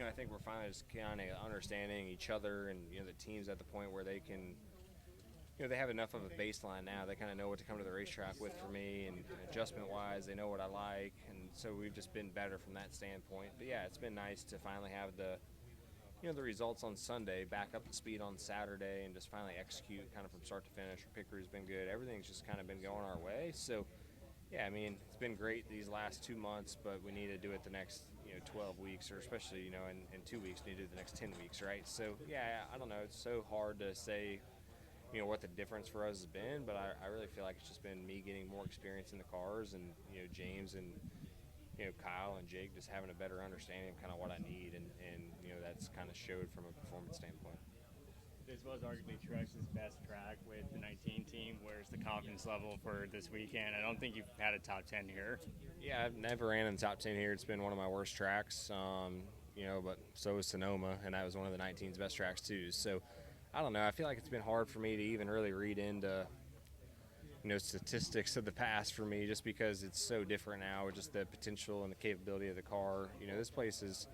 I think we're finally just kind of understanding each other, and the team's at the point where they can, they have enough of a baseline now. They kind of know what to come to the racetrack with for me, and adjustment-wise, they know what I like, and so we've just been better from that standpoint. But yeah, it's been nice to finally have the results on Sunday, back up the speed on Saturday, and just finally execute kind of from start to finish. Our pick crew's been good. Everything's just kind of been going our way. So, yeah, I mean, it's been great these last 2 months, but we need to do it the next, 12 weeks, or especially, in 2 weeks, we need to do the next 10 weeks, right? So, yeah, I don't know. It's so hard to say, what the difference for us has been, but I really feel like it's just been me getting more experience in the cars, and, James and Kyle and Jake just having a better understanding of kind of what I need, and that's kind of showed from a performance standpoint. This was arguably Truex's best track with the 19 team. Where's the confidence level for this weekend? I don't think you've had a top 10 here. Yeah, I've never ran in the top 10 here. It's been one of my worst tracks, but so is Sonoma, and that was one of the 19's best tracks too. So I don't know. I feel like it's been hard for me to even really read into statistics of the past for me, just because it's so different now with just the potential and the capability of the car. This place has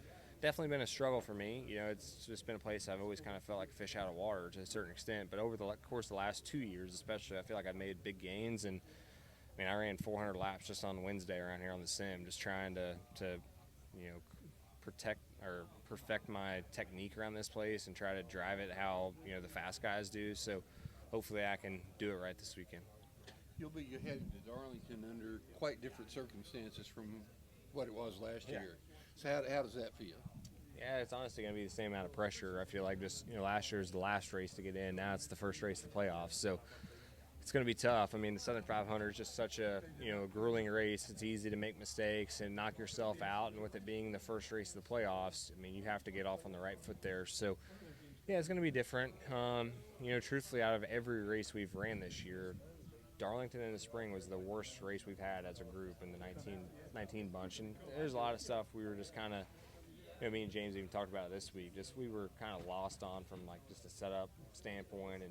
definitely been a struggle for me. It's just been a place I've always kind of felt like a fish out of water to a certain extent. But over the course of the last 2 years, especially, I feel like I've made big gains. And I ran 400 laps just on Wednesday around here on the sim, just trying to protect or perfect my technique around this place and try to drive it how the fast guys do. So hopefully I can do it right this weekend. You'll be headed to Darlington under quite different circumstances from what it was last year. So how does that feel? Yeah, it's honestly going to be the same amount of pressure. I feel like just, last year was the last race to get in. Now it's the first race of the playoffs. So it's going to be tough. I mean, the Southern 500 is just such a, grueling race. It's easy to make mistakes and knock yourself out. And with it being the first race of the playoffs, I mean, you have to get off on the right foot there. So, yeah, it's going to be different. Truthfully, out of every race we've ran this year, Darlington in the spring was the worst race we've had as a group in the 19 bunch. And there's a lot of stuff we were just kind of, me and James even talked about it this week. Just we were kind of lost on from like just a setup standpoint, and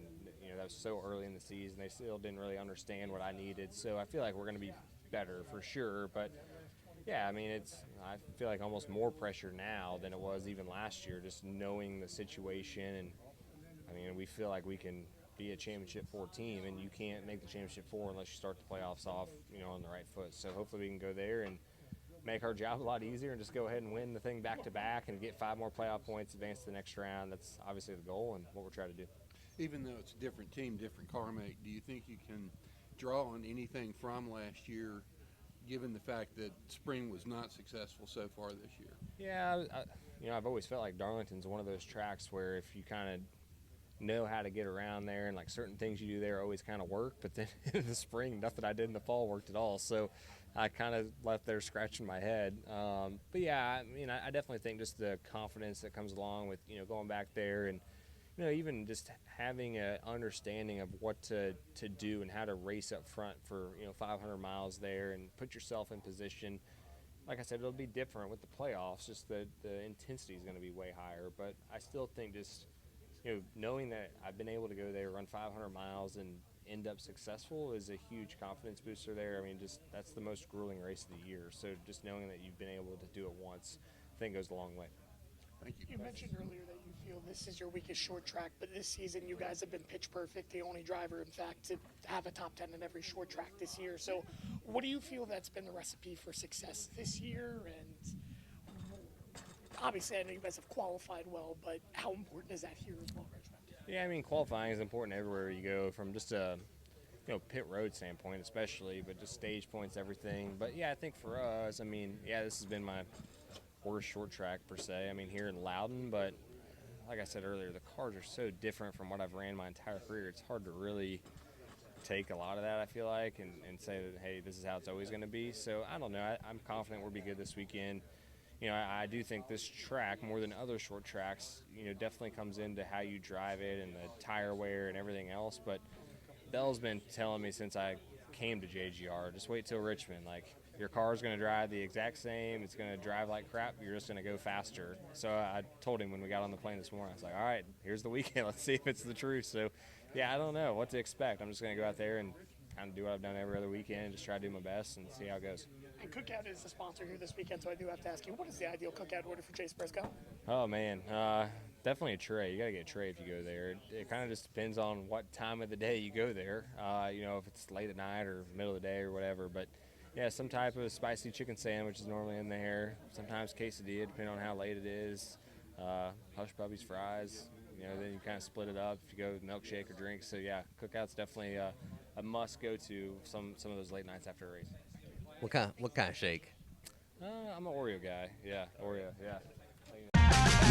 that was so early in the season. They still didn't really understand what I needed. So I feel like we're going to be better for sure. But yeah, I mean, I feel like almost more pressure now than it was even last year, just knowing the situation. And I mean, we feel like we can be a championship 4 team, and you can't make the championship 4 unless you start the playoffs off, on the right foot. So hopefully we can go there and make our job a lot easier and just go ahead and win the thing back to back and get 5 more playoff points, advance to the next round. That's obviously the goal and what we're trying to do. Even though it's a different team, different car make, do you think you can draw on anything from last year, given the fact that spring was not successful so far this year? Yeah, I've always felt like Darlington's one of those tracks where if you kind of know how to get around there, and like certain things you do there always kind of work, but then in the spring nothing I did in the fall worked at all, so I kind of left there scratching my head. But yeah, I mean, I definitely think just the confidence that comes along with going back there, and even just having an understanding of what to do and how to race up front for 500 miles there and put yourself in position. Like I said, it'll be different with the playoffs, just the intensity is going to be way higher, but I still think just knowing that I've been able to go there, run 500 miles, and end up successful is a huge confidence booster there. I mean, just that's the most grueling race of the year. So just knowing that you've been able to do it once, I think goes a long way. Thank you. You mentioned earlier that you feel this is your weakest short track, but this season you guys have been pitch perfect, the only driver, in fact, to have a top 10 in every short track this year. So what do you feel that's been the recipe for success this year? And obviously, I know you guys have qualified well, but how important is that here as well, Richmond? Yeah, I mean, qualifying is important everywhere you go, from just a pit road standpoint especially, but just stage points, everything. But yeah, I think for us, I mean, yeah, this has been my worst short track per se. I mean, here in Loudon, but like I said earlier, the cars are so different from what I've ran my entire career. It's hard to really take a lot of that, I feel like, and say that, hey, this is how it's always going to be. So I don't know. I'm confident we'll be good this weekend. I do think this track, more than other short tracks, definitely comes into how you drive it and the tire wear and everything else. But Bell's been telling me since I came to JGR, just wait till Richmond. Like, your car's going to drive the exact same. It's going to drive like crap. You're just going to go faster. So I told him when we got on the plane this morning, I was like, all right, here's the weekend. Let's see if it's the truth. So, yeah, I don't know what to expect. I'm just going to go out there and kind of do what I've done every other weekend, just try to do my best and see how it goes. And Cookout is the sponsor here this weekend, so I do have to ask you, what is the ideal cookout order for Chase Briscoe? Oh man, definitely a tray. You got to get a tray if you go there. It kind of just depends on what time of the day you go there. If it's late at night or middle of the day or whatever. But yeah, some type of spicy chicken sandwich is normally in there. Sometimes quesadilla, depending on how late it is. Hush puppies, fries. Then you kind of split it up if you go with milkshake or drinks. So yeah, Cookout's definitely a must go to some of those late nights after a race. What kind of shake? I'm an Oreo guy. Yeah, Oreo. Yeah.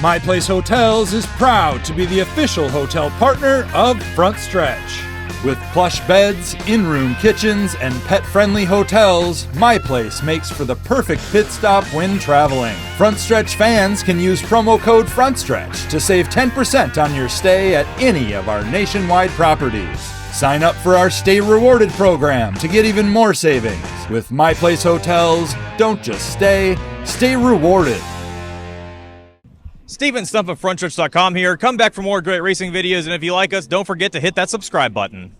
My Place Hotels is proud to be the official hotel partner of Frontstretch. With plush beds, in-room kitchens, and pet-friendly hotels, My Place makes for the perfect pit stop when traveling. Frontstretch fans can use promo code Frontstretch to save 10% on your stay at any of our nationwide properties. Sign up for our Stay Rewarded program to get even more savings. With My Place Hotels, don't just stay rewarded. Steven Stump of Frontstretch.com here. Come back for more great racing videos, and if you like us, don't forget to hit that subscribe button.